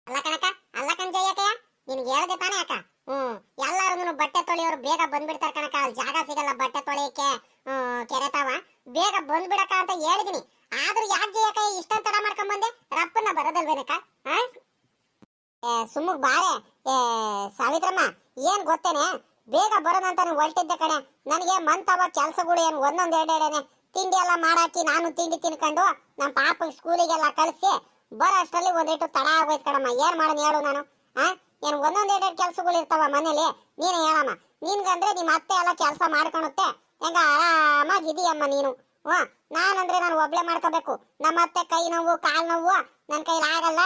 ಅಲ್ಲ ಕಣಕ, ಅಲ್ಲ ಕಣ್ ಜಯಕ, ನಿನ್ಗೆ ಹೇಳ್ದೆ ತಾನೇ ಅಕ್ಕ. ಎಲ್ಲಾರು ಬಟ್ಟೆ ತೊಳೆಯೋರು ಬೇಗ ಬಂದ್ಬಿಡ್ತಾರ ಕಣಕ. ಅಲ್ಲಿ ಜಾಗ ಸಿಗಲ್ಲ ಬಟ್ಟೆ ತೊಳೆಯಕ್ಕೆ, ಕೆರೆತಾವ ಬೇಗ ಬಂದ್ಬಿಡಕ ಅಂತ ಹೇಳಿದೀನಿ. ಆದ್ರೂ ಯಾಕೆ ಜಯಕ ಇಷ್ಟೊಂದು ತಡ ಮಾಡ್ಕೊಂಡ್ ಬಂದೆ? ರಪ್ಪನ್ನ ಬರೋದಲ್ವೇನಕ? ಸುಮ್ಮಗ್ ಬಾರೆ ಸಾವಿತ್ರಮ್ಮ. ಏನ್ ಗೊತ್ತೇನೆ, ಬೇಗ ಬರೋದಂತ ಹೊರಟಿದ್ದೆ ಕಣೆ. ನನಗೆ ಮಂತವ ಕೆಲ್ಸಗಳು ಏನು ಒಂದೊಂದ್ ಎರಡೆರಡನೆ. ತಿಂಡಿ ಎಲ್ಲ ಮಾಡಾಕಿ ನಾನು ತಿಂಡಿ ತಿನ್ಕೊಂಡು ನಮ್ಮ ಪಾಪ ಸ್ಕೂಲಿಗೆಲ್ಲ ಕಳಿಸಿ ಬರೋ ಅಷ್ಟರಲ್ಲಿ ಒಂದಿಟ್ಟು ತಡ ಆಗೋಯ್ತು ಕಣಮ್ಮ. ಏನ್ ಮಾಡೋಣ ಹೇಳು ನಾನು? ಏನು ಒಂದೊಂದ್ ಎರಡೆರಡು ಕೆಲ್ಸಗಳು ಇರ್ತಾವ ಮನೇಲಿ. ನೀನೇ ಹೇಳಮ್ಮ. ನಿನ್ಗಂದ್ರೆ ನಿಮ್ಮ ಅತ್ತೆ ಎಲ್ಲ ಕೆಲಸ ಮಾಡ್ಕೊಳುತ್ತೆ, ಹೆಂಗ ಆರಾಮಾಗಿದೀಯಮ್ಮ ನೀನು. ನಾನಂದ್ರೆ ನಾನು ಒಬ್ಳೆ ಮಾಡ್ಕೋಬೇಕು. ನಮ್ಮ ಅತ್ತೆ ಕೈ ನೋವು ಕಾಲ್ ನೋವು ನನ್ನ ಕೈಲಿ ಆಗಲ್ಲ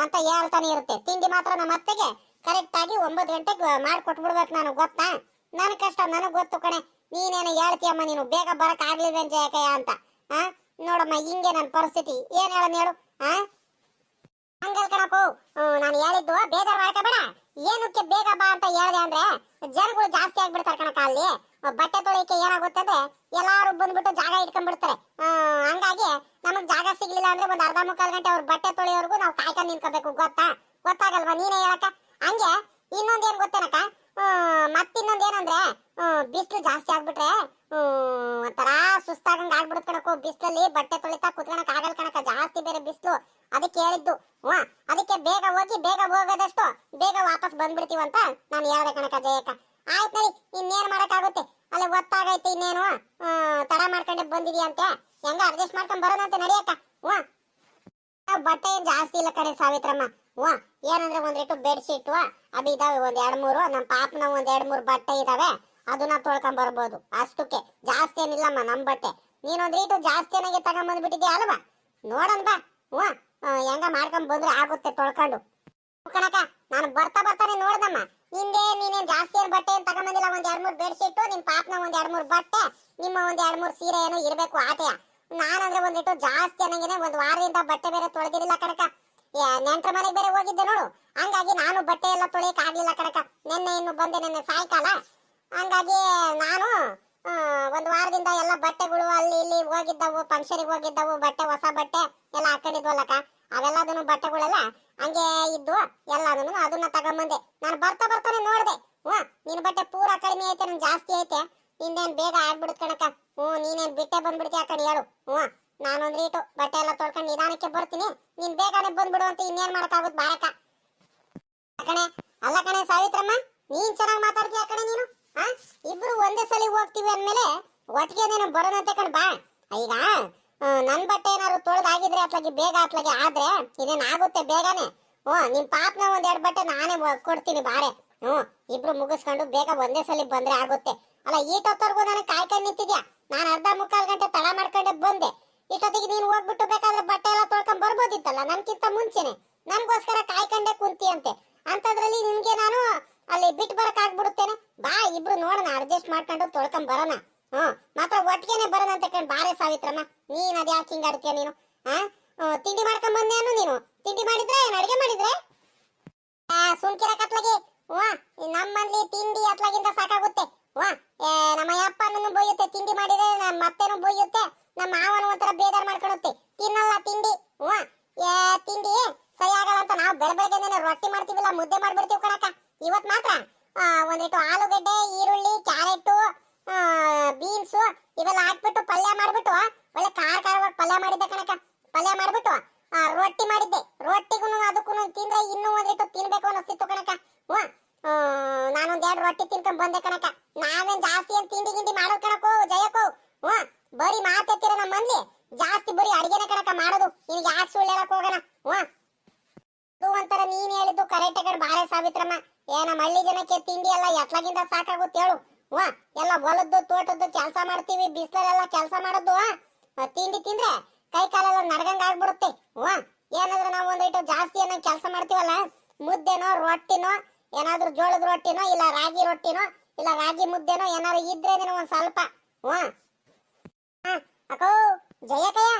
ಅಂತ ಹೇಳ್ತಾನೆ ಇರುತ್ತೆ. ತಿಂಡಿ ಮಾತ್ರ ನಮ್ಮ ಅತ್ತೆಗೆ ಕರೆಕ್ಟ್ ಆಗಿ 9 ಗಂಟೆಗೆ ಮಾಡ್ಕೊಟ್ಬಿಡ್ಬೇಕು ನಾನು, ಗೊತ್ತಾ? ನನ್ ಕಷ್ಟ ನನಗ್ ಗೊತ್ತು ಕಣೆ. ನೀನೇನು ಹೇಳ್ತೀಯಮ್ಮ, ನೀನು ಬೇಗ ಬರಕ್ ಆಗ್ಲಿಲ್ವೇನ್ ಜಯಕಯ್ಯ ಅಂತ. ನೋಡಮ್ಮ, ಹಿಂಗೆ ನನ್ನ ಪರಿಸ್ಥಿತಿ. ಏನ್ ಹೇಳು? ಹಂಗಲ್ ಕಣಕು, ನಾನು ಹೇಳಿದ್ದು ಬೇಜಾರು ಮಾಡ್ಕೋಬೇಡ. ಏನಕ್ಕೆ ಬೇಗ ಬಾ ಅಂತ ಹೇಳ್ದೆ ಅಂದ್ರೆ, ಜನಗಳು ಜಾಸ್ತಿ ಆಗ್ಬಿಡ್ತಾರೆ ಕಣಕ. ಅಲ್ಲಿ ಬಟ್ಟೆ ತೊಳೆಯಕ್ಕೆ ಏನಾಗುತ್ತೆ ಅಂದ್ರೆ ಎಲ್ಲಾರು ಬಂದ್ಬಿಟ್ಟು ಜಾಗ ಇಟ್ಕೊಂಡ್ಬಿಡ್ತಾರೆ. ಹಂಗಾಗಿ ನಮಗ್ ಜಾಗ ಸಿಗ್ಲಿಲ್ಲ ಅಂದ್ರೆ ಒಂದ್ ಅರ್ಧ ಮುಕ್ಕಾಲ್ ಗಂಟೆ ಅವ್ರ ಬಟ್ಟೆ ತೊಳೆಯೋರ್ಗು ನಾವು ಕಾಯ್ಕೊಂಡು ನಿಂತ್ಕೋಬೇಕು, ಗೊತ್ತಾಗಲ್ವಾ? ನೀನೇ ಹೇಳಕ್ಕ. ಹಂಗೆ ಇನ್ನೊಂದೇನ್ ಗೊತ್ತೇನಕ್ಕ, ಮತ್ತಿನ್ನೊಂದೇನಂದ್ರೆ ಬಿಸಿಲು ಜಾಸ್ತಿ ಆಗ್ಬಿಟ್ರೆ ಒಂಥರ ಸುಸ್ತಾಗಂಗ್ ಆಗ್ಬಿಡುತ್ತೆ ಕಣಕು. ಬಿಸಿಲಲ್ಲಿ ಬಟ್ಟೆ ತೊಳಿತಾ ಕುತ್ಕೊಳಕ್ ಆಗಲ್ ಕಣಕ, ಜಾಸ್ತಿ ಬೇರೆ ಬಿಸಿಲು. ಅದಕ್ಕೆ ಹೇಳಿದ್ದು. ಅದಕ್ಕೆ ಬೇಗ ಹೋಗಿ ಬೇಗ ಹೋಗೋದಷ್ಟು ಬೇಗ ವಾಪಸ್ ಬಂದ್ಬಿಡ್ತೀವಂತ ನಾನು ಹೇಳ್ದೆ ಕಣಕ ಜಯಕ್ಕ. ಆಯ್ತು ನಡಿ, ಇನ್ನೇನ್ ಮಾಡಕ್ಕಾಗುತ್ತೆ? ಅಲ್ಲಿ ಗೊತ್ತಾಗೈತೆ ಇನ್ನೇನು ತಡ ಮಾಡ್ಕೊಂಡೆ ಬಂದಿದ್ಯಂತೆ. ಹೆಂಗ ಅಡ್ಜಸ್ಟ್ ಮಾಡ್ಕೊಂಡ್ ಬರೋದಂತೆ ನಡಿಯಕ್ಕ. ಬಟ್ಟೆ ಏನ್ ಜಾಸ್ತಿ ಇಲ್ಲ ಕಡೆ ಸಾವಿತ್ರಮ್ಮ. ಏನಂದ್ರೆ ಒಂದಿಟ್ಟು ಬೆಡ್ ಶೀಟ್ ಅದು ಇದಾವೆ, ಒಂದ್ 2-3. ನಮ್ಮ ಪಾಪನ ಒಂದ್ 2-3 ಬಟ್ಟೆ ಇದಾವೆ, ಅದನ್ನ ತೊಳ್ಕೊಂಡ್ ಬರ್ಬೋದು. ಅಷ್ಟಕ್ಕೆ ಜಾಸ್ತಿ ಏನಿಲ್ಲಮ್ಮ ನಮ್ ಬಟ್ಟೆ. ನೀನೊಂದ್ರೀಟು ಜಾಸ್ತಿ ಏನಾಗಿ ತಗೊಂಡ್ ಬಂದ್ಬಿಟ್ಟಿದ್ಯಾ ಅಲ್ವಾ? ನೋಡನ್ ಬಾ. ಹೆಂಗ ಮಾಡ್ಕೊಂಡ್ ಬಂದ್ರೆ ಆಗುತ್ತೆ ತೊಳ್ಕೊಂಡು. ಕಣಕ, ನಾನು ಬರ್ತಾನೆ ನೋಡ್ದಮ್ಮ. ಹಿಂದೆ ನೀನೇನ್ ಜಾಸ್ತಿ ಏನ್ ಬಟ್ಟೆ ಏನ್ ತಗೊಂಬಂದಿಲ್ಲ. ಒಂದ್ 2-3 ಬೆಡ್ ಶೀಟ್, ನಿಮ್ ಪಾಪನ ಒಂದ್ 2-3 ಬಟ್ಟೆ, ನಿಮ್ಮ ಒಂದ್ 2-3 ಸೀರೆ ಏನೋ ಇರ್ಬೇಕು ಆಟೆಯ. ನಾನಂದ್ರೆ ಒಂದಿಟ್ಟು ಜಾಸ್ತಿ ಅನ್ನಂಗಿನೇ ಒಂದ್ ವಾರದಿಂದ ಬಟ್ಟೆ ಬೇರೆ ತೊಳೆದಿರಲಿಲ್ಲ ಕಣಕ. ನೆಂಟ್ರ ಮನೆಗೆ ಬೇರೆ ಹೋಗಿದ್ದೆ ನೋಡು, ಹಂಗಾಗಿ ನಾನು ಬಟ್ಟೆ ಎಲ್ಲ ತೊಳೆಯಕ್ ಆಗ್ಲಿಲ್ಲ ಕಣಕ. ನಿನ್ನೆ ಬಂದೆ, ನಿನ್ನೆ ಸಾಯಂಕಾಲ. ಹಂಗಾಗಿ ನಾನು ಒಂದ್ ವಾರದಿಂದ ಎಲ್ಲ ಬಟ್ಟೆಗಳು ಅಲ್ಲಿ ಇಲ್ಲಿ ಹೋಗಿದ್ದವು, ಫಂಕ್ಷನ್ಗೆ ಹೋಗಿದ್ದವು, ಬಟ್ಟೆ ಹೊಸ ಬಟ್ಟೆ ಎಲ್ಲ ಹಾಕೊಂಡಿದ್ವಲ್ಲಕ್ಕ. ಅವೆಲ್ಲದನ್ನು ಬಟ್ಟೆಗಳೆಲ್ಲ ಹಂಗೆ ಇದ್ದು ಎಲ್ಲದನ್ನು ಅದನ್ನ ತಗೊಂಬಂದೆ. ನಾನು ಬರ್ತಾನೆ ನೋಡ್ದೆ, ನಿನ್ ಬಟ್ಟೆ ಪೂರಾ ಕಡಿಮೆ ಐತೆ, ನನ್ ಜಾಸ್ತಿ ಐತೆ. ನಿಂದೇನ್ ಬೇಗ ಆಗ್ಬಿಡುತ್ತೆ ಕಣಕ. ನೀನೇನ್ ಬಿಟ್ಟೆ ಬಂದ್ಬಿಡ್ತೀಯ ಕಣ್ ಹೇಳು. ನಾನೊಂದ್ರೀಟು ಬಟ್ಟೆ ಎಲ್ಲ ತೊಳ್ಕೊಂಡು ನಿಧಾನಕ್ಕೆ ಬರ್ತೀನಿ, ನೀನ್ ಬೇಗನೆ ಬಂದ್ಬಿಡು ಅಂತ ಇನ್ನೇನ್ ಮಾಡಕ್ಕಾಗುತ್ತೆ ಬಾರಕ. ಕಣೆ, ಅಲ್ಲ ಕಣೆ ಸಾವಿತ್ರಮ್ಮ, ನೀನ್ ಚೆನ್ನಾಗಿ ಮಾತಾಡ್ತೀಯ ಕಣೆ ನೀನು. ಇಬ್ರು ಒಂದೇ ಸಲ ಹೋಗ್ತೀವಿ ಅಂದ್ಮೇಲೆ ಒಟ್ಟಿಗೆ ನೀನು ಬರೋದಂತೆ ಕಣ್ ಬಾ. ಈಗ ನನ್ ಬಟ್ಟೆ ಏನಾದ್ರು ತೊಳೆದಾಗಿದ್ರೆ ಅತ್ಲಾಗಿ ಬೇಗ ಅತ್ಲಾಗಿ ಆದ್ರೆ ಇದೇನ್ ಆಗುತ್ತೆ ಬೇಗನೆ. ನಿಮ್ ಪಾಪನ ಒಂದ್ 2 ಬಟ್ಟೆ ನಾನೇ ಕೊಡ್ತೀನಿ ಬಾರೆ. ಇಬ್ರು ಮುಗಿಸ್ಕೊಂಡು ಬೇಗ ಒಂದೇ ಸಲ ಬಂದ್ರೆ ಆಗುತ್ತೆ. ಅಲ್ಲ ಈಟೊತ್ತರ್ಗು ನನಗೆ ಕಾಯ್ಕೊಂಡು ನಿಂತಿದ್ಯಾ. ನಾನು ಅರ್ಧ ಮುಕ್ಕಾಲ್ ಗಂಟೆ ತಡ ಮಾಡ್ಕೊಂಡೆ ಬಂದೆ. ಇಷ್ಟೊತ್ತಿಗೆ ನೀನು ಹೋಗ್ಬಿಟ್ಟು ಬೇಕಾದ್ರೆ ಬಟ್ಟೆ ಎಲ್ಲ ತೊಳ್ಕೊಂಡ್ ಬರ್ಬೋದಿತ್ತಲ್ಲ ನನ್ಕಿಂತ ಮುಂಚೆನೆ. ನನ್ಗೋಸ್ಕರ ಕಾಯ್ಕೊಂಡೆ ಕುಂತಿ ಅಂತೆ. ಅಂತದ್ರಲ್ಲಿ ನಿನ್ಗೆ ನಾನು ಅಲ್ಲಿ ಬಿಟ್ಟು ಬರಕ್ ಆಗ್ಬಿಡುತ್ತೇನೆ. ಬಾ, ಇಬ್ರು ನೋಡೋಣ, ಅಡ್ಜಸ್ಟ್ ಮಾಡ್ಕೊಂಡು ತೊಳ್ಕೊಂಡ್ ಬರೋಣ. ಮಾತ್ರ ಒಟ್ಟಿಗೆನೆ ಬರೋಣ ಅಂತ ಕಂಡು ಬಾರೆ ಸಾವಿತ್ರಮ್ಮ. ನೀನ್ ಅದ್ ಯಾಕೆ ಹಿಂಗಾಡ್ತೀಯ ನೀನು? ತಿಂಡಿ ಮಾಡ್ಕೊಂಡ್ ಬಂದೇನು ನೀನು? ತಿಂಡಿ ಮಾಡಿದ್ರೆ ಏನ್ ಅಡಿಗೆ ಮಾಡಿದ್ರೆ? ಸುಮ್ಕಿರಕತ್ಲಾಗಿ ನಮ್ಮಲ್ಲಿ ತಿಂಡಿ ಅತ್ಲಾಗಿಂದ ಸಾಕಾಗುತ್ತೆ. ನಮ್ಮ ಅಪ್ಪನನ್ನು ಬೊಯ್ಯುತ್ತೆ ತಿಂಡಿ ಮಾಡಿದ್ರೆ, ನಮ್ಮ ಅತ್ತೆನೂ ಬೊಯ್ಯುತ್ತೆ, ನಮ್ಮ ಮಾವನು ಒಂಥರ ಬೇಜಾರ್ ಮಾಡ್ಕೊಳುತ್ತೆ. ತಿನ್ನಲ್ಲ ತಿಂಡಿ. ತಿಂಡಿ ಸರಿ ಆಗಲ್ಲ ಅಂತ ನಾವು ಬೆಳಗ್ಗೆ ರೊಟ್ಟಿ ಮಾಡ್ತೀವಿಲ್ಲ, ಮುದ್ದೆ ಮಾಡ್ಬಿಡ್ತೀವಿ ಕಣಕ. ಇವತ್ ಮಾತ್ರ ಒಂದಿಟ್ಟು ಆಲೂಗಡ್ಡೆ, ಈರುಳ್ಳಿ, ಕ್ಯಾರೆಟ್, ಬೀನ್ಸ್ ಇವೆಲ್ಲ ಹಾಕ್ಬಿಟ್ಟು ಪಲ್ಯ ಮಾಡ್ಬಿಟ್ಟು ಒಳ್ಳೆ ಖಾರವಾಗಿ ಪಲ್ಯ ಮಾಡಿದ್ದೆ ಕಣಕ. ಪಲ್ಯ ಮಾಡ್ಬಿಟ್ಟು ರೊಟ್ಟಿ ಮಾಡಿದ್ದೆ. ರೊಟ್ಟಿಗೂ ಅದಕ್ಕೂ ತಿಂದ್ರೆ ಇನ್ನೂ ಒಂದಿಟ್ಟು ತಿನ್ಬೇಕು ಅನ್ನಿಸ್ತಿತ್ತು ಕಣಕ. ನಾನೊಂದ್ 2 ರೊಟ್ಟಿ ತಿನ್ಕೊಂಡ್ ಬಂದೆ ಕಣಕ. ನಾವೇನ್ ಜಾಸ್ತಿ ಏನ್ ತಿಂಡಿ ಗಿಂಡಿ ಮಾಡೋದ್ ಕಣಕೋ ಜಯಕೋ. ಬರೀ ಮಾತೆತ್ತಿರ ನಮ್ಮ ಮಂದಿ ಜಾಸ್ತಿ ಬರೀ ಅಡಿಗೆನ ಕಣಕ ಮಾಡೋದು. ನಿನ್ಗೆ ಯಾಕೆ ಸುಳ್ಳು ಹೇಳಕ್ ಹೋಗೋಣ? ಅದು ಒಂಥರ ನೀನ್ ಹೇಳಿದ್ದು ಕರೆಕ್ಟ್ ಕಡೆ ಬಾರೆ ಸಾವಿತ್ರಮ್ಮ. ನಮ್ಮ ಹಳ್ಳಿ ಜನಕ್ಕೆ ತಿಂಡಿ ಎಲ್ಲ ಎತ್ಲಾಗಿಂದ ಸಾಕಾಗುತ್ತೆ ಹೇಳು. ಎಲ್ಲ ಹೊಲದ್ದು ತೋಟದ್ದು ಕೆಲಸ ಮಾಡ್ತೀವಿ, ಬಿಸಿಲೆಲ್ಲ ಕೆಲಸ ಮಾಡೋದು. ತಿಂಡಿ ತಿಂದ್ರೆ ಕೈ ಕಾಲೆಲ್ಲ ನಡ್ಗಂಗ್ ಆಗ್ಬಿಡುತ್ತೆ. ಏನಾದ್ರೂ ನಾವು ಒಂದಿಟ್ಟು ಜಾಸ್ತಿ ಏನೋ ಕೆಲಸ ಮಾಡ್ತೀವಲ್ಲ, ಮುದ್ದೆನೋ ರೊಟ್ಟಿನೋ, ಏನಾದ್ರೂ ಜೋಳದ ರೊಟ್ಟಿನೋ ಇಲ್ಲ ರಾಗಿ ರೊಟ್ಟಿನೋ ಇಲ್ಲ ರಾಗಿ ಮುದ್ದೆನೋ ಏನಾದ್ರು ಇದ್ರೆ ಒಂದ್ ಸ್ವಲ್ಪ. ಅಕ್ಕೋ ಜಯಕಯ್ಯ,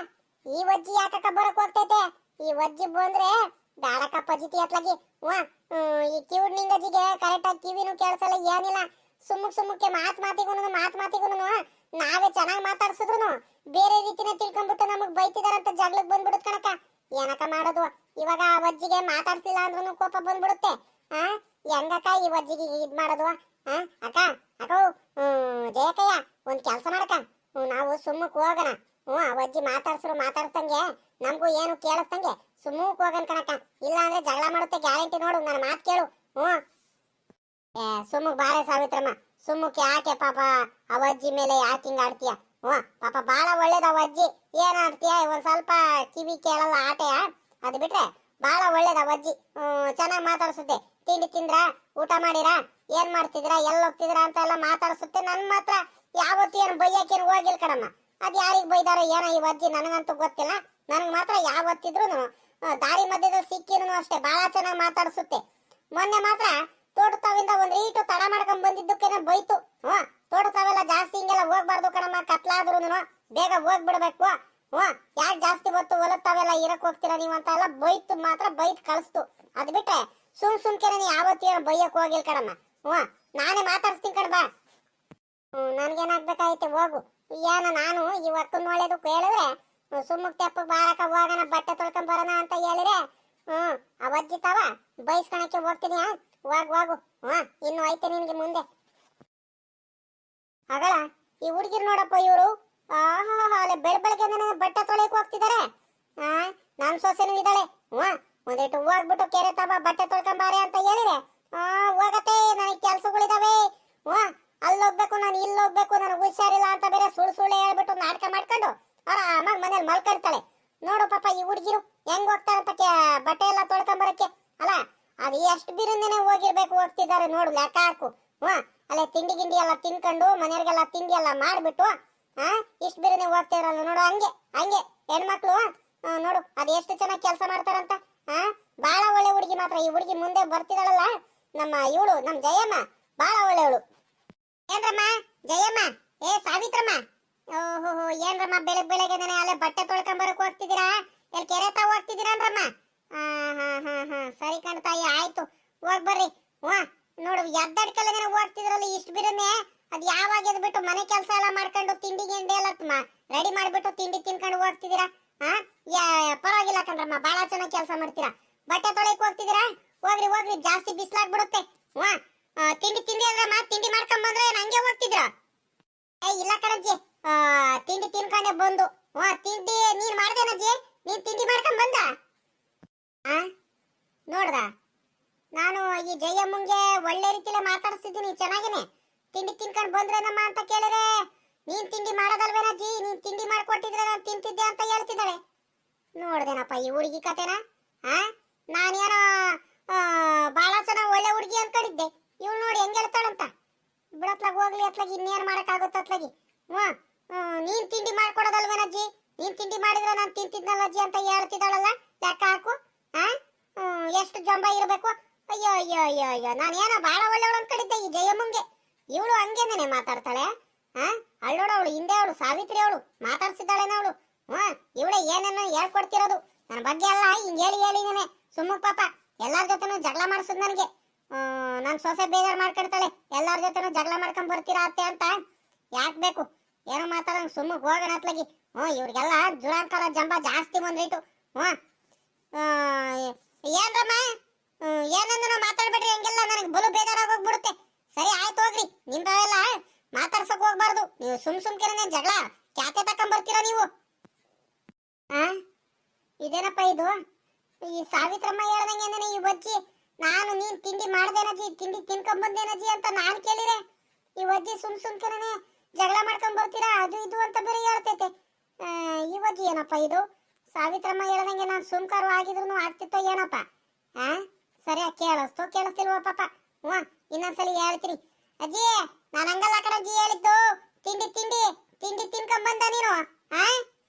ಈ ವಜ್ಜಿ ಯಾಕಕ್ಕ ಬರಕ್ ಹೋಗ್ತೈತೆ? ಈ ವಜ್ಜಿ ಬಂದ್ರೆ ಬ್ಯಾಡಕ್ಕ ಪಜಿತಿ ಅತ್ಲಾಗಿ. ಈ ಕಿವಿಡ್ ನಿಂಗಜಿಗೆ ಕರೆಕ್ಟ್ ಆಗಿ ಕಿವಿನೂ ಕೇಳಿಸಲ್ಲ, ಏನಿಲ್ಲ. ಸುಮ್ಮಕ್ಕೆ ಮಾತಿಗೂ ನಾವೇ ಚೆನ್ನಾಗಿ ಮಾತಾಡ್ಸಿದ್ರು ಬೇರೆ ರೀತಿನೇ ತಿಳ್ಕೊಂಡ್ಬಿಟ್ಟು ನಮಗ್ ಬೈತಿದಾರಂತ ಜಗಳಕ್ಕೆ ಬಂದ್ಬಿಡುತ್ತ ಕಣಕ. ಏನಕ್ಕ ಮಾಡೋದು? ಇವಾಗ ಆ ಅಜ್ಜಿಗೆ ಮಾತಾಡ್ಸಿಲ್ಲ ಅಂದ್ರೂ ಕೋಪ ಬಂದ್ಬಿಡುತ್ತೆ. ಆ ಹೆಂಗಕ್ಕ ಈ ಅಜ್ಜಿಗೆ ಇದ್ ಮಾಡೋದು? ಅಕ್ಕ ಅಕ್ಕ ಜಯಕಯ್ಯ, ಒಂದ್ ಕೆಲಸ ಮಾಡಕ್ಕ, ನಾವು ಸುಮ್ಮಕ್ ಹೋಗೋಣ. ಆ ಅಜ್ಜಿ ಮಾತಾಡ್ಸಂಗೆ ನಮಗೂ ಏನು ಕೇಳಿಸ್ತಂಗೆ ಸುಮ್ಮಕ್ ಹೋಗೋಣ ಕಣಕ್ಕ. ಇಲ್ಲ ಅಂದ್ರೆ ಜಗಳ ಮಾಡುತ್ತೆ ಗ್ಯಾರಂಟಿ. ನೋಡು ನನ್ನ ಮಾತು ಕೇಳು. ಸುಮ್ಮಕ್ ಬಾರೆ ಸಾವಿತ್ರಮ್ಮ, ಸುಮ್ಮಕ್ ಯಾಕೆ ಪಾಪ ಅವಜ್ಜಿ ಮೇಲೆ ಯಾಕೆ ಹಿಂಗ ಆಡ್ತೀಯ? ಪಾಪ ಬಾಳ ಒಳ್ಳೇದ ಅವಜ್ಜಿ. ಏನ್ ಆಡ್ತೀಯ? ಒಂದ್ ಸ್ವಲ್ಪ ಕಿವಿ ಕೇಳಲ್ಲ ಆಟೆಯ, ಅದು ಬಿಟ್ರೆ ಬಾಳ ಒಳ್ಳೇದ ಅವಜ್ಜಿ. ಚೆನ್ನಾಗಿ ಮಾತಾಡ್ಸುತ್ತೆ. ತಿಂಡಿ ತಿಂದ್ರ, ಊಟ ಮಾಡಿರಾ, ಏನ್ ಮಾಡ್ತಿದ್ರ, ಎಲ್ಲಿ ಹೋಗ್ತಿದ್ರ ಅಂತ ಎಲ್ಲ ಮಾತಾಡ್ಸುತ್ತೆ. ನನ್ ಮಾತ್ರ ಯಾವತ್ತು ಏನು ಬೈಯಕೇನು ಹೋಗಿಲ್ ಕಣಮ್ಮ. ಅದ್ ಯಾರಿಗ್ ಬೈದಾರೋ ಏನೋ ಈ ಅಜ್ಜಿ, ನನಗಂತೂ ಗೊತ್ತಿಲ್ಲ. ನನಗ್ ಮಾತ್ರ ಯಾವತ್ತಿದ್ರು ದಾರಿ ಮಧ್ಯದಲ್ಲಿ ಸಿಕ್ಕಿನೂ ಅಷ್ಟೇ ಬಾಳ ಚೆನ್ನಾಗಿ ಮಾತಾಡ್ಸುತ್ತೆ. ಮೊನ್ನೆ ಮಾತ್ರ ತೋಟತಾವಿಂದ ಒಂದ್ ರೀಟು ತಡ ಮಾಡ್ಕೊಂಡ್ ಬಂದಿದ್ದಕ್ಕೇನ ಬೈತು. ತೋಟತಾವೆಲ್ಲ ಜಾಸ್ತಿ ಹಿಂಗೆಲ್ಲ ಹೋಗ್ಬಾರ್ದು ಕಣಮ್ಮ, ಕತ್ಲಾದ್ರು ಬೇಗ ಹೋಗ್ಬಿಡ್ಬೇಕು. ಯಾಕೆ ಜಾಸ್ತಿ ಹೊತ್ತು ಹೊಲತ್ತಾವೆಲ್ಲ ಇರಕ್ ಹೋಗ್ತೀರಾ ನೀವು ಅಂತ ಎಲ್ಲ ಬೈತು, ಮಾತ್ರ ಬೈತ್ ಕಳಿಸ್ತು. ಅದ್ ಬಿಟ್ರೆ ಸುಮ್ಕೆನೆ ಯಾವತ್ತೂ ಏನೋ ಬೈಯಕ್ ಹೋಗಿಲ್ ಕಣಮ್ಮ. ನಾನೇ ಮಾತಾಡ್ಸ್ತೀನಿ ಕಣ ಬಾ. ನನ್ಗೇನಾಗ್ಬೇಕಾಯ್ತೆ ಹೋಗು. ಏನ ನಾನು ಈ ಅಕ್ಕನ್ ಒಳ್ಳೇದು ಹೇಳಿದ್ರೆ ಸುಮ್ಮಕ್ ತೆಪ್ಪಕ್ ಬಾರಕ ಹೋಗೋಣ, ಬಟ್ಟೆ ತೊಳ್ಕೊಂಡ್ ಬರೋಣ ಅಂತ ಹೇಳಿದ್ರೆ ಅವಜ್ಜಿ ತಾವ ಬೈಸ್ಕೊಳಕ್ಕೆ ಹೋಗ್ತೀನಿ. ಹೋಗು. ಇನ್ನು ಐತೆ ನಿನ್ಗೆ ಮುಂದೆ. ಅಗಳ ಈ ಹುಡುಗಿರ್ ನೋಡಪ್ಪ, ಇವರು ಬೆಳಗ್ಗೆ ಬಟ್ಟೆ ತೊಳೆಯಕ್ ಹೋಗ್ತಿದಾರೆ. ನನ್ ಸೊಸೆನೂ ಇದ್ದಾಳೆ. ಒಂದಿಟ್ಟು ಹೋಗ್ಬಿಟ್ಟು ಕೆರೆ ತಬ ಬಟ್ಟೆ ತೊಳ್ಕೊಂಬಾರೆ ಅಂತ ಹೇಳಿದ್ರೆ ಹೋಗತ್ತೆ, ನನಗೆ ಕೆಲ್ಸಗಳಿದಾವೆ, ಅಲ್ಲಿ ಹೋಗ್ಬೇಕು, ನಾನು ಇಲ್ಲಿ ಹೋಗ್ಬೇಕು, ನನಗೆ ಹುಷಾರಿಲ್ಲ ಅಂತ ಬೇರೆ ಸುಳ್ಳು ಹೇಳ್ಬಿಟ್ಟು ನಾಟಕ ಮಾಡ್ಕೊಂಡು ಆರಾಮಾಗಿ ಮನೇಲಿ ಮಲ್ಕೊಳ್ತಾಳೆ. ನೋಡು ಪಾಪ ಈ ಹುಡುಗಿರು ಹೆಂಗ್ ಹೋಗ್ತಾರಂತ ಬಟ್ಟೆ ಎಲ್ಲ ತೊಳ್ಕೊಂಬರಕ್ಕೆ. ಅಲ್ಲ ಅದು ಎಷ್ಟು ಬಿರುಂದೇನೆ ಹೋಗ್ತಿದ್ದಾರೆ ನೋಡು, ಲೆಕ್ಕ ಹಾಕು. ಅಲ್ಲೇ ತಿಂಡಿ ಗಿಂಡಿ ಎಲ್ಲ ತಿನ್ಕೊಂಡು ಮನೆಯವ್ರಿಗೆಲ್ಲ ತಿಂಡಿ ಎಲ್ಲ ಮಾಡ್ಬಿಟ್ಟು ಇಷ್ಟು ಬಿರುನೆ ಹೋಗ್ತಿದ್ರಲ್ಲ ನೋಡು. ಹಂಗೆ ಹೆಣ್ಮಕ್ಳು ನೋಡು ಅದು ಎಷ್ಟು ಚೆನ್ನಾಗಿ ಕೆಲಸ ಮಾಡ್ತಾರಂತ. ಬಾಳ ಒಳ್ಳೆ ಹುಡುಗಿ ಮಾತ್ರ. ಈ ಹುಡುಗಿ ಮುಂದೆ ಬರ್ತಿದಾಳಲ್ಲ, ನಮ್ ಜಯಮ್ಮ ಬಾಳ ಒಳ್ಳೆವಳು. ಏನ್ರಮ್ಮ ಜಯಮ್ಮ, ಸಾವಿತ್ರಮ್ಮ, ಓಹೋ ಏನ್ರಮ್ಮ ಬೆಳಗ್ಗೆ ಅಲ್ಲೇ ಬಟ್ಟೆ ತೊಳ್ಕೊಂಬರಕ್ ಹೋಗ್ತಿದ್ದೀರಾ? ಎಲ್ಲಿ ಕೆರೆ ತಾವ್ ಹೋಗ್ತಿದ್ದೀರಾ ಅನ್ರಮ್ಮ? ಸರಿ ಕಣ್ತಾಯಿ, ಆಯ್ತು ಹೋಗ್ಬರ್ರಿ. ನೋಡು ಎದ್ದಡ್ಕಲ್ಲ ಹೋಗ್ತಿದ್ರಲ್ಲ ಇಷ್ಟು ಬಿರನ್ನೇ, ಅದ್ ಯಾವಾಗ ಎದ್ಬಿಟ್ಟು ಮನೆ ಕೆಲಸ ಎಲ್ಲ ಮಾಡ್ಕೊಂಡು ತಿಂಡಿ ಗಿಂಡಿ ಎಲ್ಲ ರೆಡಿ ಮಾಡ್ಬಿಟ್ಟು ತಿಂಡಿ ತಿನ್ಕೊಂಡು ಹೋಗ್ತಿದ್ದೀರಾ? ಪರವಾಗಿಲ್ಲ ಕಣ್ರಮ್ಮ, ಬಾಳ ಚೆನ್ನಾಗಿ ಕೆಲಸ ಮಾಡ್ತೀರಾ. ಬಟ್ಟೆ ತೊಳೆಯಕ್ ಹೋಗ್ತಿದ್ದೀರಾ? ಹೋಗ್ರಿ, ಜಾಸ್ತಿ ಬಿಸ್ಲಾಗ್ಬಿಡುತ್ತೆ. ತಿಂಡಿ ಅಂದ್ರಮ್ಮ, ತಿಂಡಿ ಮಾಡ್ಕೊಂಡ್ ಬಂದ್ರೆ ನಂಗೆ ಹೋಗ್ತಿದ್ರ? ಇಲ್ಲ ಕಣಜ್ಜಿ, ತಿಂಡಿ ತಿನ್ಕೊಂಡೆ ಬಂದು. ತಿಂಡಿ ನೀನ್ ಮಾಡ್ದೇನಜ್ಜಿ? ನೀನ್ ತಿಂಡಿ ಮಾಡ್ಕೊಂಡ್ ಬಂದ? ನೋಡ್ದ, ನಾನು ಈ ಜಯಮ್ಮಂಗೆ ಒಳ್ಳೆ ರೀತಿಲೇ ಮಾತಾಡಿಸ್ತಿದ್ದೀನಿ ಚೆನ್ನಾಗೇನೆ. ತಿಂಡಿ ತಿನ್ಕೊಂಡ್ ಬಂದ್ರೇನಮ್ಮ ಅಂತ ಕೇಳಿದ್ರೆ ನೀನ್ ತಿಂಡಿ ಮಾಡೋದಲ್ವೇನಜ್ಜಿ, ನೀನ್ ತಿಂಡಿ ಮಾಡ್ಕೊಟ್ಟಿದ್ರೆ ನಾನು ತಿಂತಿದ್ದೆ ಅಂತ ಹೇಳ್ತಿದ್ದಾಳೆ. ನೋಡ್ದೇನಪ್ಪ ಈ ಹುಡುಗಿ ಕತೆನ. ನಾನೇನೋ ಬಾಳ ಚೆನ್ನಾಗಿ ಒಳ್ಳೆ ಹುಡುಗಿ ಅನ್ಕೊಂಡಿದ್ದೆ. ಇವಳು ನೋಡಿ ಹೆಂಗ್ ಹೇಳ್ತಾಳಂತ. ಬಿಡತ್ಲಾಗ ಹೋಗ್ಲಿ, ಅತ್ಲಾಗಿ ಇನ್ನೇನ್ ಮಾಡಕ್ಕಾಗುತ್ತೆ ಅತ್ಲಾಗಿ. ನೀನ್ ತಿಂಡಿ ಮಾಡ್ಕೊಡೋದಲ್ವೇನಜ್ಜಿ, ನೀನ್ ತಿಂಡಿ ಮಾಡಿದ್ರೆ ನಾನು ತಿಂತಿದ್ನಲ್ಲಜ್ಜಿ ಅಂತ ಹೇಳ್ತಿದ್ದಾಳಲ್ಲ, ಲೆಕ್ಕ ಹಾಕು. ಎಷ್ಟು ಜಂಬ ಇರಬೇಕು. ಅಯ್ಯೋ ನಾನೇನೋ ಬಾಳ ಒಳ್ಳೆವಳು ಅನ್ಕೊಂಡಿದ್ದೆ ಈ ಜಯಮ್ಮಂಗೆ. ಇವಳು ಹಂಗೇನೇನೆ ಮಾತಾಡ್ತಾಳೆ. ಅಳ್ಳೋಡು, ಅವಳು ಹಿಂದೆ ಅವಳು ಸಾವಿತ್ರಿ, ಅವಳು ಮಾತಾಡ್ಸಿದ್ದಾಳೇನ ಅವಳು. ಇವಳೆ ಏನೇನೋ ಹೇಳ್ಕೊಡ್ತಿರೋದು ನನ್ನ ಬಗ್ಗೆ ಎಲ್ಲ ಹಿಂಗ್ ಹೇಳಿನೇನೆ. ಸುಮ್ಮ ಪಾಪ ಎಲ್ಲಾರ ಜೊತೆನೂ ಜಗಳ ಮಾಡಿಸೋದು ನನಗೆ. ನನ್ ಸೊಸೆ ಬೇಜಾರು ಮಾಡ್ಕೊಡ್ತಾಳೆ, ಎಲ್ಲಾರ ಜೊತೆನೂ ಜಗಳ ಮಾಡ್ಕೊಂಡ್ ಬರ್ತೀರಾ ಅತ್ತೆ ಅಂತ. ಯಾಕೆ ಬೇಕು ಏನೋ ಮಾತಾಡಂಗ್ ಸುಮ್ಮಕ್ ಹೋಗೋಣ ಅತ್ಲಾಗಿ. ಇವ್ರಿಗೆಲ್ಲ ಜುರಾಂಕರ ಜಂಬ ಜಾಸ್ತಿ ಬಂದ್ರಿಟ್ಟು. ಏನ್ರಮ್ಮ ಏನಂದ್ರೆ ಮಾತಾಡ್ಬಿಟ್ರಿ ಹಂಗೆಲ್ಲ ನನಗೆ ಬಲು ಬೇಜಾರಾಗೋಗ್ಬಿಡುತ್ತೆ. ಸರಿ ಆಯ್ತು ಹೋಗ್ರಿ, ನಿಮ್ದೆಲ್ಲ ಮಾತಾಡ್ಸಕ್ ಹೋಗ್ಬಾರ್ದು ನೀವು. ಸುಮ್ಕೆನೆ ಜಗಳ ಕ್ಯಾತೆ ತಕೊಂಡ್ ಬರ್ತೀರಾ ನೀವು. ಇದೇನಪ್ಪ ಇದು? ಈ ಸಾವಿತ್ರಮ್ಮ ಹೇಳ್ದಂಗೆ ಈ ಬಜ್ಜಿ ನಾನು ನೀನ್ ತಿಂಡಿ ಮಾಡ್ದೇನಜ್ಜಿ, ತಿಂಡಿ ತಿನ್ಕೊಂಡ್ ಬಂದೇನಜ್ಜಿ ಅಂತ ನಾನ್ ಕೇಳಿರೆ ಈ ಅಜ್ಜಿ ಸುಮ್ಕೆನೆ ಜಗಳ ಮಾಡ್ಕೊಂಡ್ ಬರ್ತೀರಾ ಅದು ಇದು ಅಂತ ಬೇರೆ ಹೇಳ್ತೈತೆ. ಈ ಅಜ್ಜಿ ಏನಪ್ಪ ಇದು? ಸಾವಿತ್ರಮ್ಮ ಹೇಳ್ದಂಗೆ ನಾನು ಸುಮ್ಕಾರು ಆಗಿದ್ರು ಆಗ್ತಿತ್ತೋ ಏನಪ್ಪ? ಸರಿಯಾಗಿ ಕೇಳಿಸ್ತಿಲ್ವ ಪಾಪ? ಇನ್ನೊಂದ್ಸಲಿ ಹೇಳ್ತೀನಿ. ಅಜ್ಜಿ ನಾನು ಹಂಗಲ್ಲ ಕಣಜ್ಜಿ ಹೇಳಿದ್ದು, ತಿಂಡಿ ತಿನ್ಕೊಂಡ್ ಬಂದ ನೀನು.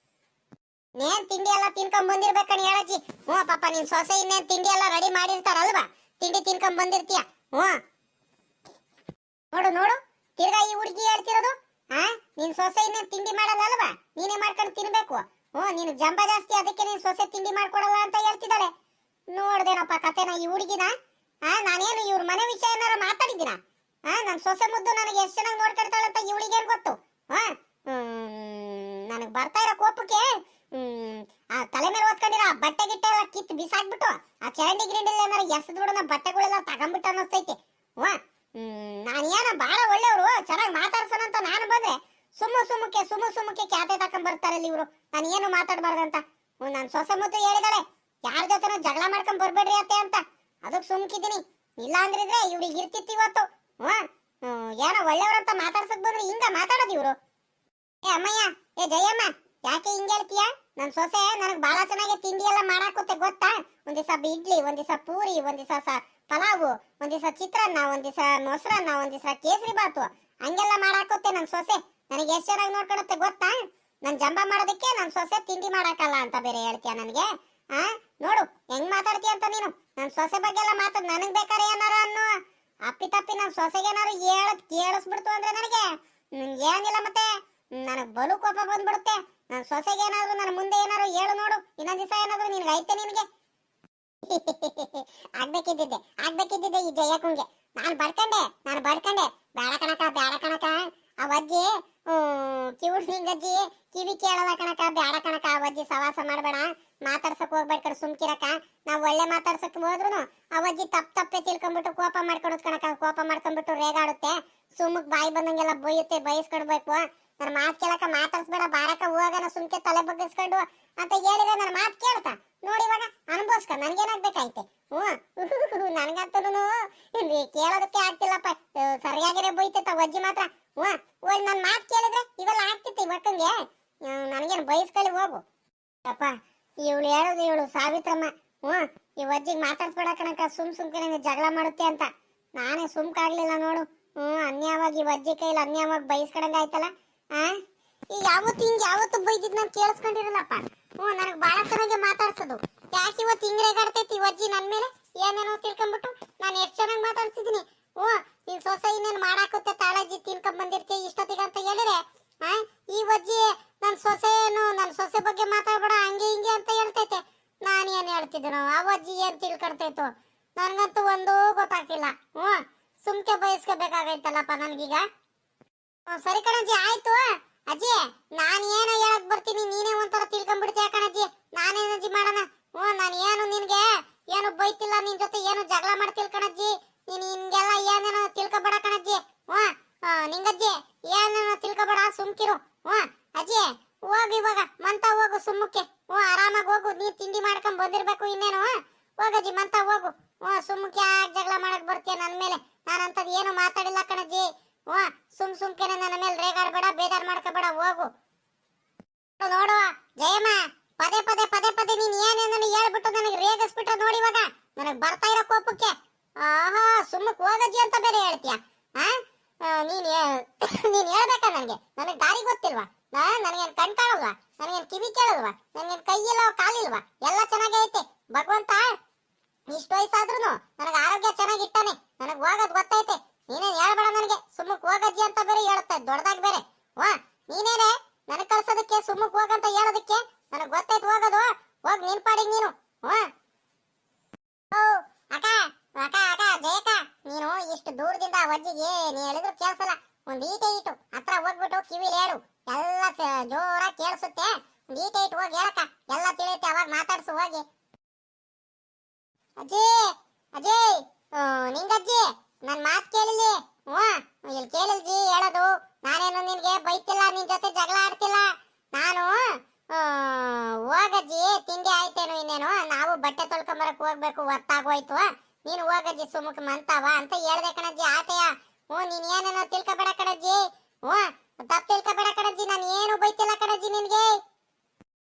ನೇನ್ ತಿಂಡಿ ಎಲ್ಲ ತಿನ್ಕೊಂಡ್ ಬಂದಿರ್ಬೇಕಣ್ ಹೇಳಜ್ಜಿ. ಪಾಪ ನಿನ್ ಸೊಸೆ ಇನ್ನೇನ್ ತಿಂಡಿ ಎಲ್ಲ ರೆಡಿ ಮಾಡಿರ್ತಾರಲ್ವಾ, ತಿಂಡಿ ತಿನ್ಕೊಂಡ್ ಬಂದಿರ್ತೀಯ. ನೋಡು ತಿರ್ಗಾ ಈ ಹುಡುಗಿ ಹೇಳ್ತಿರೋದು. ನಿನ್ ಸೊಸೆ ಇನ್ನೇನ್ ತಿಂಡಿ ಮಾಡಲ್ಲ ಅಲ್ವಾ, ನೀನೇ ಮಾಡ್ಕೊಂಡು ತಿನ್ಬೇಕು. ನೀನು ಜಂಬ ಜಾಸ್ತಿ, ಅದಕ್ಕೆ ನೀನ್ ಸೊಸೆ ತಿಂಡಿ ಮಾಡ್ಕೊಡಲ್ಲ ಅಂತ ಹೇಳ್ತಿದ್ದಾಳೆ. ನೋಡ್ದೇನಪ್ಪ ಕತೆನ ಈ ಹುಡುಗಿನ. ನಾನೇನು ಇವ್ರ ಮನೆ ವಿಷಯ ಏನಾರ ಮಾತಾಡಿದ್ದೀನ? ನನ್ ಸೊಸೆ ಮುದ್ದು ನನಗೆ ಎಷ್ಟು ಚೆನ್ನಾಗಿ ನೋಡ್ಕೊಳ್ತಾಳೆ ಅಂತ ಇವಳಿಗೇನ್ ಗೊತ್ತು? ನನಗ್ ಬರ್ತಾ ಇರೋ ಕೋಪಕ್ಕೆ ಆ ತಲೆ ಮೇಲೆ ಓದ್ಕೊಂಡಿರೋ ಆ ಬಟ್ಟೆ ಗಿಟ್ಟೆ ಎಲ್ಲ ಕಿತ್ತು ಬಿಸಾಕ್ಬಿಟ್ಟು ಆ ಚರಂಡಿ ಗಿರಂಡಿಲ್ಲ ಏನಾರ ಎಸದ್ ಬಿಡೋಣ ಬಟ್ಟೆಗಳೆಲ್ಲ ತಗೊಂಡ್ಬಿಟ್ಟು ಅನ್ನಿಸ್ತೈತಿ. ವಾ ನಾನು ಏನೋ ಬಹಳ ಒಳ್ಳೆಯವರು, ಚೆನ್ನಾಗಿ ಮಾತಾಡ್ಸೋಣ ಅಂತ ನಾನು ಬಂದ್ರೆ ಸುಮ್ಮಕ್ಕೆ ಕ್ಯಾತೆ ತಕೊಂಡ್ ಬರ್ತಾರಲ್ಲ ಇವರು. ನಾನು ಏನು ಮಾತಾಡ್ಬಾರ್ದಂತ ನನ್ನ ಸೊಸೆ ಮತ್ತು ಹೇಳಿದಾಳೆ, ಯಾರ ಜೊತೆನೋ ಜಗಳ ಮಾಡ್ಕೊಂಡ್ ಬರ್ಬೇಡ್ರಿ ಅತ್ತೆ ಅಂತ. ಅದಕ್ಕೆ ಸುಮ್ಕಿದ್ದೀನಿ, ಇಲ್ಲ ಅಂದ್ರಿದ್ರೆ ಇವ್ರಿಗೆ ಇರ್ತಿತ್ತು ಇವತ್ತು. ಏನೋ ಒಳ್ಳೆಯವ್ರಂತ ಮಾತಾಡ್ಸಕ್ ಬಂದ್ರೆ ಹಿಂಗ ಮಾತಾಡೋದು ಇವ್ರು. ಏ ಅಮ್ಮಯ್ಯ, ಏ ಜಯಮ್ಮ, ಯಾಕೆ ಹಿಂಗೆ ಹೇಳ್ತೀಯ? ನನ್ನ ಸೊಸೆ ನನಗೆ ಬಹಳ ಚೆನ್ನಾಗಿ ತಿಂಡಿ ಎಲ್ಲ ಮಾಡಾಕುತ್ತೆ ಗೊತ್ತಾ. ಒಂದ್ ದಿವಸ ಇಡ್ಲಿ, ಒಂದ್ ದಿವಸ ಪೂರಿ, ಒಂದ್ ದಿವಸ ಪಲಾವು, ಒಂದ್ ದಿವಸ ಚಿತ್ರಾನ್ನ, ಒಂದ್ ದಿವಸ ಮೊಸರನ್ನ, ಒಂದ್ ದಿವಸ ಕೇಸರಿ ಬಾತು, ಹಂಗೆಲ್ಲ ಮಾಡಾಕುತ್ತೆ ನನ್ನ ಸೊಸೆ. ನನಗೆ ಎಷ್ಟು ಚೆನ್ನಾಗಿ ನೋಡ್ಕೊಳುತ್ತೆ ಗೊತ್ತಾ. ನನ್ ಜಂಬ ಮಾಡೋದಕ್ಕೆ ನನ್ನ ಸೊಸೆ ತಿಂಡಿ ಮಾಡಾಕಲ್ಲ ಅಂತ ಬೇರೆ ಹೇಳ್ತೀಯ ನನಗೆ? ನೋಡು ಹೆಂಗ್ ಮಾತಾಡ್ತೀಯ ಅಂತ ನೀನು. ನನ್ನ ಸೊಸೆ ಬಗ್ಗೆ ಎಲ್ಲ ಮಾತಾಡ್ ನನಗ್ ಬೇಕಾರೆ ಏನಾರ ಅನ್ನು ಅಪ್ಪಿ ತಪ್ಪಿ ನನ್ನ ಸೊಸೆಗೆ ಏನಾರು ಕೇಳಿಸ್ಬಿಡ್ತು ಅಂದ್ರೆ ನನಗೆ ಏನಿಲ್ಲ, ಮತ್ತೆ ನನಗ್ ಬಲು ಕೋಪ ಬಂದ್ಬಿಡುತ್ತೆ. ನನ್ನ ಸೊಸೆಗೆ ಏನಾದ್ರು ನನ್ನ ಮುಂದೆ ಏನಾರು ಹೇಳು ನೋಡು, ಇನ್ನೊಂದ್ ದಿವಸ ಏನಾದ್ರು ನಿನ್ಗೆ ಐತೆ ನಿನಗೆ. ಆಗ್ಬೇಕಿದ್ದಿದ್ದೆ ಈ ಜಯಕ್ಕಂಗೆ. ನಾನು ಬಡ್ಕಂಡೆ ಬೇಡ ಕಣಕ ಆ ಅಜ್ಜಿ ನಿಂಗಜ್ಜಿ ಕಿವಿ ಕೇಳಲ್ಲ ಕಣಕ, ಬೇಡ ಕಣಕ ಆ ಅಜ್ಜಿ ಸವಾಸ ಮಾಡ್ಬೇಡ, ಮಾತಾಡ್ಸಕ್ ಹೋಗ್ಬೇಡ ಕಣ, ಸುಮ್ಕಿರಕ. ನಾವ್ ಒಳ್ಳೆ ಮಾತಾಡ್ಸಕ್ ಹೋದ್ರು ಆ ಅಜ್ಜಿ ತಪ್ಪೆ ತಿಳ್ಕೊಂಡ್ಬಿಟ್ಟು ಕೋಪ ಮಾಡ್ಕೊಡೋದ್ ಕಣಕ. ಕೋಪ ಮಾಡ್ಕೊಂಡ್ಬಿಟ್ಟು ರೇಗಾಡುತ್ತೆ, ಸುಮ್ಮಕ್ ಬಾಯಿ ಬಂದಂಗೆಲ್ಲ ಬಯಸ್ಕೊಡ್ಬೇಕು. ನನ್ನ ಮಾತು ಕೇಳಕ ಮಾತಾಡ್ಸ್ಬೇಡ, ಬಾರಕ ಹೋಗನ ಸುಮ್ಕೆ ತಲೆ ಬಗ್ಗಿಸ್ಕೊಂಡು ಅಂತ ಹೇಳಿದ್ರೆ ನನ್ನ ಮಾತು ಕೇಳ್ತಾ ನೋಡಿ. ಇವಾಗ ಅನುಭವಿಸ್ಕ, ನನ್ಗೇನಾಗ್ಬೇಕಾಯ್ತೆ? ನನ್ಗಂತೂ ಕೇಳೋದಕ್ಕೆ ಆಗ್ತಿಲ್ಲಪ್ಪ, ಸರಿಯಾಗಿರೇ ಬೈತೈತ ಅಜ್ಜಿ ಮಾತ್ರ. ಒಳ್ಳೆ ನನ್ನ ಮಾತು ಕೇಳಿದ್ರೆ ಇವೆಲ್ಲ ಆಗ್ತಿತ್ತು ಇವತ್ತಂಗೆ. ನನ್ಗೇನು ಬಯಸ್ಕೊಳ್ಳಿ ಹೋಗು ಅಪ್ಪ. ಇವಳು ಸಾವಿತ್ರಮ್ಮ ಈ ಅಜ್ಜಿಗೆ ಮಾತಾಡ್ಸ್ಬೇಡ ಕಣಕ, ಸುಮ್ಕೆ ಜಗಳ ಮಾಡುತ್ತೆ ಅಂತ ನಾನೇ ಸುಮ್ಕಾಗ್ಲಿಲ್ಲ ನೋಡು. ಅನ್ಯಾವಾಗಿ ಈ ಅಜ್ಜಿ ಕೈಲಿ ಅನ್ಯಾವಾಗಿ ಬಯಸ್ಕೊಳಂಗ ಆಯ್ತಲ್ಲ. ಯಾವತ್ತು ಬೈದಿದ್ ನಾನು ಕೇಳಿಸ್ಕೊಂಡಿರಲ್ಲಪ್ಪ. ನನಗೆ ಬಹಳ ಚೆನ್ನಾಗಿ ಮಾತಾಡ್ಸೋದು. ಯಾಕೆ ಇವತ್ತು ಹಿಂಗ್ರೇಗಾಡ್ತೈತಿ ಅಜ್ಜಿ ನನ್ ಮೇಲೆ? ಏನೇನೋ ತಿಳ್ಕೊಂಡ್ಬಿಟ್ಟು ನಾನು ಎಷ್ಟು ಚೆನ್ನಾಗಿ ಮಾತಾಡ್ಸಿದೀನಿ. ನಿನ್ ಸೊಸೆ ಇನ್ನೇನು ಮಾಡಾಕುತ್ತೆ, ತಾಳಜ್ಜಿ ತಿನ್ಕೊಂಡ್ ಬಂದಿರ್ತೀಯ ಇಷ್ಟೊತ್ತಿಗೆ ಅಂತ ಹೇಳಿದ್ರೆ ಈ ಅಜ್ಜಿ ನನ್ನ ಸೊಸೆ ಬಗ್ಗೆ ಮಾತಾಡ್ಬೇಡ ಹಂಗೆ ಹಿಂಗೆ ಅಂತ ಹೇಳ್ತೈತೆ. ನಾನು ಏನ್ ಹೇಳ್ತಿದ್ದೀನೋ ಆ ಅಜ್ಜಿ ಏನ್ ತಿಳ್ಕೊಳ್ತೈತು ನನ್ಗಂತೂ ಒಂದೂ ಗೊತ್ತಾಗ್ತಿಲ್ಲ. ಸುಮ್ಕೆ ಬಯಸ್ಕೋಬೇಕಾಗೈತಲ್ಲಪ್ಪ ನನ್ಗೀಗ. ಸರಿ ಕಣಜ್ಜಿ, ಆಯ್ತು ಅಜ್ಜಿ, ನಾನು ಏನೋ ಹೇಳಕ್ ಬರ್ತೀನಿ, ನೀನೇ ಒಂಥರ ತಿಳ್ಕೊಂಡ್ಬಿಡ್ತೀಯ ಕಣಜ್ಜಿ. ನಾನೇನಜ್ಜಿ ಮಾಡೋಣ? ನಾನು ಏನು ನಿನ್ಗೆ ಏನು ಬೈತಿಲ್ಲ, ನಿನ್ ಜೊತೆ ಏನು ಜಗಳ ಮಾಡ್ತಿಲ್ ಕಣಜ್ಜಿ. ನೀನ್ ಹಿಂಗೆಲ್ಲ ಏನೇನೋ ತಿಳ್ಕೊಬೇಡ ಕಣಜ್ಜಿ. ನಿಂಗಜ್ಜಿ ಏನೇನೋ ತಿಳ್ಕೊಬೇಡ, ಸುಮ್ಕಿರು. ಅಜ್ಜಿ ಹೋಗು ಇವಾಗ, ಮಂತ ಹೋಗು ಸುಮ್ಮಕ್ಕೆ. ಆರಾಮಾಗಿ ಹೋಗು, ನೀನ್ ತಿಂಡಿ ಮಾಡ್ಕೊಂಡ್ ಬಂದಿರ್ಬೇಕು ಇನ್ನೇನು. ಹೋಗಜ್ಜಿ ಮಂತ ಹೋಗು. ಸುಮ್ಮಕ್ಕೆ ಯಾಕೆ ಜಗಳ ಮಾಡಕ್ ಬರ್ತೀಯ ನನ್ ಮೇಲೆ? ನಾನಂತದ್ ಏನು ಮಾತಾಡಿಲ್ಲ ಕಣಜ್ಜಿ. ಸುಮ್ಕೆನೆ ನನ್ನ ಮೇಲೆ ರೇಗಾಡ್ಬೇಡ, ಬೇಜಾರ್ ಮಾಡ್ಕೋಬೇಡ, ಹೋಗು. ನೋಡು ಜಯಮ್ಮ, ಪದೇ ನೀನ್ ಏನೇನು ಹೇಳ್ಬಿಟ್ಟು ನನಗೆ ರೇಗಿಸ್ಬಿಟ್ರೆ ನೋಡಿ ಇವಾಗ ನನಗ್ ಬರ್ತಾ ಇರೋ ಕೋಪಕ್ಕೆ. ಸುಮ್ಮಕ್ ಹೋಗಜ್ಜಿ ಅಂತ ಬೇರೆ ಹೇಳ್ತೀಯ? ನೀನ್ ಹೇಳ್ಬೇಕ ನನಗೆ ದಾರಿ ಗೊತ್ತಿಲ್ವಾ? ನನಗೇನ್ ಕಣ್ ಕಾಣಲ್ವಾ? ನನಗೇನ್ ಕಿವಿ ಕೇಳಲ್ವಾ? ನನಗೇನ್ ಕೈ ಇಲ್ಲ ಕಾಲಿಲ್ವಾ? ಎಲ್ಲ ಚೆನ್ನಾಗೇ ಐತೆ ಭಗವಂತ. ಇಷ್ಟು ವಯಸ್ಸಾದ್ರೂ ನನಗೆ ಆರೋಗ್ಯ ಚೆನ್ನಾಗಿಟ್ಟಾನೆ, ನನಗ್ ಹೋಗೋದ್ ಗೊತ್ತೈತೆ. ನೀನೇನ್ ಹೇಳ್ಬೇಡ ನನಗೆ, ಸುಮ್ಮಕ್ ಹೋಗಜ್ಜಿ ಅಂತ ಬೇರೆ ಹೇಳುತ್ತೆ ದೊಡ್ಡದಾಗಿ ಬೇರೆ. ನೀನೇನೆ ನನಗ್ ಕಳ್ಸೋದಕ್ಕೆ ಸುಮ್ಮಕ್ ಹೋಗಂತ ಹೇಳೋದಕ್ಕೆ ನನಗ್ ಗೊತ್ತೈತೆ. ಹೋಗೋದು ಹೋಗ್ ನಿನ್ ಪಾಡಿಗೆ ನೀನು. ಅಕ್ಕ ಜಯಕ್ಕ, ನೀನು ಇಷ್ಟು ದೂರದಿಂದ ಅಜ್ಜಿಗೆ ನೀ ಹೇಳಿದ್ರು ಕೇಳಿಸಲ್ಲ. ಒಂದ್ ಈಟೆ ಹತ್ರ ಹೋಗ್ಬಿಟ್ಟು ಕಿವಿಲಿ ಹೇಳು, ಎಲ್ಲ ಜೋರಾಗಿ ಕೇಳಿಸುತ್ತೆ. ಒಂದ್ ಈಟೆ ಹೋಗಿ ಹೇಳಕ್ಕ, ಎಲ್ಲ ತಿಳಿಯುತ್ತೆ. ಅವಾಗ ಮಾತಾಡ್ಸು ಹೋಗಿ. ಅಜ್ಜಿ ನಿಂಗಜ್ಜಿ ನನ್ ಮಾತ್ ಕೇಳಿಲಿ? ಇಲ್ಲಿ ಕೇಳಿಲ್ಜಿ ಹೇಳೋದು. ನಾನೇನು ನಿನ್ಗೆ ಬೈತಿಲ್ಲ, ನಿನ್ ಜೊತೆ ಜಗಳ ಆಡ್ತಿಲ್ಲ. ನಾನು ಹೋಗಜ್ಜಿ, ತಿಂಡಿ ಆಯ್ತೇನು ಇನ್ನೇನು, ನಾವು ಬಟ್ಟೆ ತೊಳ್ಕೊಂಬರಕ್ ಹೋಗ್ಬೇಕು, ಹೊತ್ತಾಗೋಯ್ತು. ನೀನು ಹೋಗಜ್ಜಿ ಸುಮ್ಮಕ್ ಮಂತಾವ ಅಂತ ಹೇಳ್ದೆ ಕಣಜ್ಜಿ. ಆಟೆಯ ನೀನ್ ಏನೇನೋ ತಿಳ್ಕೊಬೇಡ ಕಣಜ್ಜಿ. ತಪ್ಪು ತಿಳ್ಕೊಬೇಡ ಕಣಜ್ಜಿ, ನಾನು ಏನು ಬೈತಿಲ್ಲ ಕಣಜ್ಜಿ ನಿನ್ಗೆ.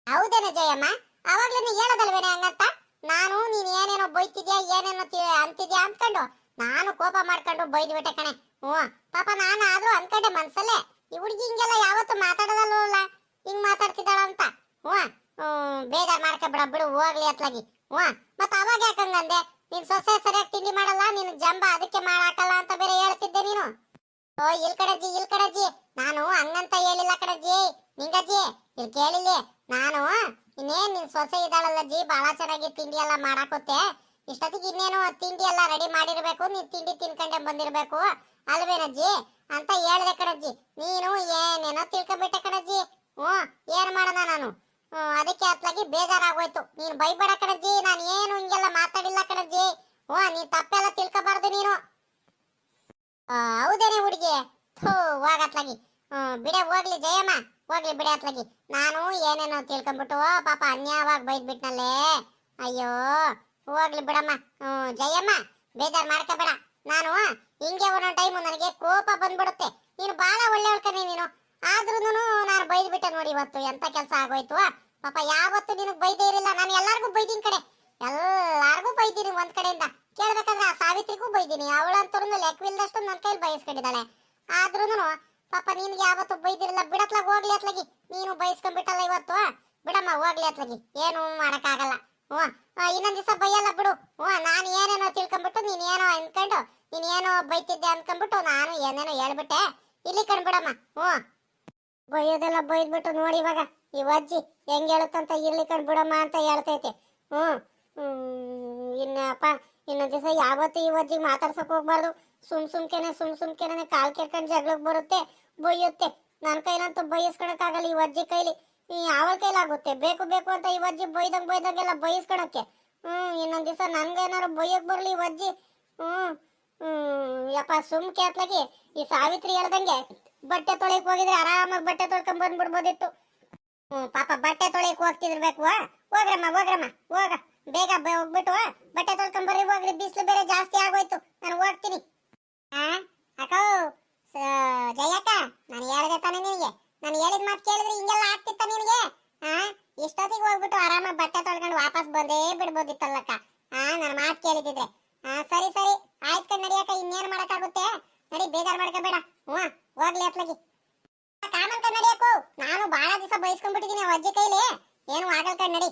ಹೌದೇನ ಜಯಮ್ಮ? ಅವಾಗ್ಲೂ ನೀ ಹೇಳೋದಲ್ವೇನೆ ಹಂಗಂತ? ನಾನು ನೀನ್ ಏನೇನೋ ಬೈತಿದ್ಯಾ, ಏನೇನೋ ಅಂತಿದ್ಯಾ ಅಂದ್ಕೊಂಡು ನಾನು ಕೋಪ ಮಾಡ್ಕೊಂಡು ಬೈದ್ಬಿಟ್ಟೆ ಕಣೆ. ಪಾಪ ನಾನು ಆದ್ರೂ ಅನ್ಕೊಂಡೆ ಮನ್ಸಲ್ಲೇ, ಈ ಹುಡುಗಿ ಹಿಂಗೆಲ್ಲ ಯಾವತ್ತು ಮಾತಾಡೋದಲ್ಲ, ಹಿಂಗ್ ಮಾತಾಡ್ತಿದ್ದಾಳ ಅಂತ. ಬೇಜಾರ್ ಮಾಡ್ಕೊಬೇಡ ಬಿಡು, ಹೋಗ್ಲಿ ಅತ್ಲಾಗಿ. ಮತ್ತ ಅವಾಗ ಯಾಕಂಗಂದೆ? ನಿನ್ ಸೊಸೆ ಸರಿಯಾಗಿ ತಿಂಡಿ ಮಾಡಲ್ಲ, ನಿನ್ ಜಂಬ ಅದಕ್ಕೆ ಮಾಡಾಕಲ್ಲ ಅಂತ ಬೇರೆ ಹೇಳ್ತಿದ್ದೆ ನೀನು. ಇಲ್ ಕಣಜ್ಜಿ, ನಾನು ಹಂಗಂತ ಹೇಳಿಲ್ಲ ಕಣಜ್ಜಿ. ನಿಂಗಜ್ಜಿ ಇಲ್ಲಿ ಕೇಳಿಲಿ, ನಾನು ಇನ್ನೇನ್ ನಿನ್ ಸೊಸೆ ಇದ್ದಾಳಲ್ಲಜ್ಜಿ, ಬಹಳ ಚೆನ್ನಾಗಿ ತಿಂಡಿ ಎಲ್ಲ ಮಾಡಾಕುತ್ತೆ. ಇಷ್ಟೊತ್ತಿಗೆ ಇನ್ನೇನು ತಿಂಡಿ ಎಲ್ಲ ರೆಡಿ ಮಾಡಿರ್ಬೇಕು, ನೀನ್ ತಿಂಡಿ ತಿನ್ಕೊಂಡೆ ಬಂದಿರ್ಬೇಕು ಅಲ್ವೇನಜ್ಜಿ ಅಂತ ಹೇಳ್ದೆ ಕಣಜ್ಜಿ. ನೀನು ಏನೇನೋ ತಿಳ್ಕೊಂಡ್ಬಿಟ್ಟೆ ಕಣಜ್ಜಿ. ಏನ್ ಮಾಡೋಣ ನಾನು? ಅದಕ್ಕೆ ಅತ್ಲಾಗಿ ಬೇಜಾರಾಗೋಯ್ತು. ನೀನು ಬೈಬೇಡ ಕಣಜ್ಜಿ, ನಾನು ಏನು ಹಿಂಗೆಲ್ಲ ಮಾತಾಡಿಲ್ಲ ಕಣಜ್ಜಿ. ನೀನ್ ತಪ್ಪೆಲ್ಲ ತಿಳ್ಕೊಬಾರ್ದು ನೀನು. ಹೌದೇನೆ ಹುಡುಗಿ, ಥೂ ಹೋಗತ್ಲಾಗಿ. ಬಿಡೆ ಹೋಗ್ಲಿ ಜಯಮ್ಮ, ಹೋಗ್ಲಿ ಬಿಡೆ ಅತ್ಲಾಗಿ. ನಾನು ಏನೇನೋ ತಿಳ್ಕೊಂಡ್ಬಿಟ್ಟು ಪಾಪ ಅನ್ಯಾಯವಾಗಿ ಬೈದ್ಬಿಟ್ನಲ್ಲೇ. ಅಯ್ಯೋ ಹೋಗ್ಲಿ ಬಿಡಮ್ಮ. ಜಯಮ್ಮ ಬೇಜಾರ್ ಮಾಡ್ಕೋಬೇಡ. ನಾನು ಹಿಂಗೆ ಒಂದೊಂದು ಟೈಮು ನನಗೆ ಕೋಪ ಬಂದ್ಬಿಡುತ್ತೆ. ನೀನು ಬಹಳ ಒಳ್ಳೆಯವಳು ಕಣೆ ನೀನು. ಆದ್ರೂ ನಾನು ಬೈದ್ಬಿಟ್ಟೆ ನೋಡಿ ಇವತ್ತು. ಎಂತ ಕೆಲಸ ಆಗೋಯ್ತು. ಪಾಪ ಯಾವತ್ತು ನಿನಗೆ ಬೈದೇ ಇರಲಿಲ್ಲ. ನಾನು ಎಲ್ಲಾರ್ಗೂ ಬೈದೀನಿ ಕಡೆ, ಎಲ್ಲಾರ್ಗೂ ಬೈದೀನಿ ಒಂದ್ ಕಡೆಯಿಂದ. ಕೇಳ್ಬೇಕಂದ್ರೆ ಆ ಸಾವಿತ್ರಿಗೂ ಬೈದೀನಿ. ಅವಳಂತೂ ಲೆಕ್ಕವಿಲ್ಲದಷ್ಟು ನನ್ನ ಕೈಲಿ ಬಯಸ್ಕೊಂಡಿದ್ದಾಳೆ. ಆದ್ರೂ ಪಾಪ ನಿನ್ಗೆ ಯಾವತ್ತು ಬೈದಿರಲ್ಲ. ಬಿಡತ್ಲಾಗ ಹೋಗ್ಲಿ ಅತ್ಲಾಗಿ. ನೀನು ಬಯಸ್ಕೊಂಡ್ಬಿಟ್ಟಲ್ಲ ಇವತ್ತು. ಬಿಡಮ್ಮ ಹೋಗ್ಲಿ ಅತ್ಲಾಗಿ, ಏನು ಮಾಡಕ್ಕಾಗಲ್ಲ. ಇನ್ನೊಂದ್ ದಿವಸ ಬೈಯಲ್ಲ ಬಿಡು. ನಾನು ಏನೇನೋ ತಿಳ್ಕೊಂಡ್ಬಿಟ್ಟು ನೀನ್ ಏನೋ ಅನ್ಕೊಂಡು ನೀನ್ ಏನೋ ಬೈತಿದ್ದೆ ಅನ್ಕೊಂಡ್ಬಿಟ್ಟು ನಾನು ಏನೇನೋ ಹೇಳ್ಬಿಟ್ಟೆ. ಇಲ್ಲಿ ಕಂಡ್ಬಿಡಮ್ಮ. ಬೈಯೋದೆಲ್ಲ ಬೈದ್ಬಿಟ್ಟು ನೋಡಿ ಇವಾಗ ಈ ಅಜ್ಜಿ ಹೆಂಗ್ ಹೇಳುತ್ತಂತ ಇರ್ಲಿ ಕಂಡ್ಬಿಡಮ್ಮ ಅಂತ ಹೇಳ್ತೈತೆ. ಇನ್ನಪ್ಪ ಇನ್ನೊಂದ್ ದಿವಸ ಯಾವತ್ತು ಈ ಅಜ್ಜಿಗೆ ಮಾತಾಡ್ಸಕ್ ಹೋಗ್ಬಾರ್ದು. ಸುಮ್ಕೆನೆ ಕಾಲ್ ಕೆರ್ಕೊಂಡ್ ಜಗಳಕ್ ಬರುತ್ತೆ, ಬೈಯುತ್ತೆ. ನನ್ ಕೈಲಂತೂ ಬೈಸ್ಕೊಳಕ್ಕಾಗಲ್ಲ ಈ ಅಜ್ಜಿ ಕೈಲಿ. ಅವಳ ಕೈಲಾಗುತ್ತೆ. ಬೇಕು ಅಂತ ಈ ಅಜ್ಜಿ ಬೈದಂಗೆಲ್ಲ ಬೈಸ್ಕೊಳಕ್ಕೆ. ಇನ್ನೊಂದ್ ದಿವಸ ನನ್ಗೇನಾರು ಬೈಯಕ್ ಬರ್ಲಿ ಈ ಅಜ್ಜಿ. ಯಪ್ಪ ಸುಮ್ಕೆ ಅತ್ಲಾಗಿ. ಈ ಸಾವಿತ್ರಿ ಹೇಳ್ದಂಗೆ ಬಟ್ಟೆ ತೊಳೆಯಕ್ ಹೋಗಿದ್ರೆ ಆರಾಮಾಗಿ ಬಟ್ಟೆ ತೊಳ್ಕೊಂಡ್ ಬಂದ್ಬಿಡ್ಬೋದಿತ್ತು. ಪಾಪ ಬಟ್ಟೆ ತೊಳೆಯಕ್ ಹೋಗ್ತಿರ್ಬೇಕು. ಹೋಗ್ರಮ್ಮ ಹೋಗ ಬೇಗ ಹೋಗ್ಬಿಟ್ಟು ಬಟ್ಟೆ ತೊಳ್ಕೊಂಡ್ ಬರ್ರಿ. ಹೋಗ್ರಿ, ಬಿಸಿಲು ಬೇರೆ ಜಾಸ್ತಿ ಆಗೋಯ್ತು. ನಾನು ಹೋಗ್ತೀನಿ. ಅಕ್ಕ ಜಯಕ್ಕ, ನಾನು ಹೇಳ್ದೆ ತಾನೆ ನಿನಗೆ. ನಾನು ಹೇಳಿದ ಮಾತು ಕೇಳಿದ್ರೆ ಹಿಂಗೆಲ್ಲ ಆಗ್ತಿತ್ತ ನಿನಗೆ? ಇಷ್ಟೊತ್ತಿಗೆ ಹೋಗ್ಬಿಟ್ಟು ಆರಾಮಾಗಿ ಬಟ್ಟೆ ತೊಳ್ಕೊಂಡು ವಾಪಸ್ ಬಂದೇ ಬಿಡ್ಬೋದಿತ್ತಲ್ಲಕ್ಕ. ನನ್ನ ಮಾತು ಕೇಳಿದಿದ್ರೆ. ಸರಿ ಆಯ್ತು ಕಣ್ ನಡಿಯಕ್ಕ. ಇನ್ನೇನು ಮಾಡಕ್ಕಾಗುತ್ತೆ. ನಡಿ, ಬೇಜಾರು ಮಾಡ್ಕೋಬೇಡ. ಹೋಗ್ಲಿ ಅತ್ಲಾಗಿ. ಕಾಮನ್ ಕಣ್ ನಡಿಯಕ್ಕೂ. ನಾನು ಬಹಳ ದಿವಸ ಬಯಸ್ಕೊಂಡ್ಬಿಟ್ಟಿದ್ದೀನಿ ಅಜ್ಜಿ ಕೈಲಿ. ಏನು ಆಗಲ್ ಕಣ್ ನಡಿ.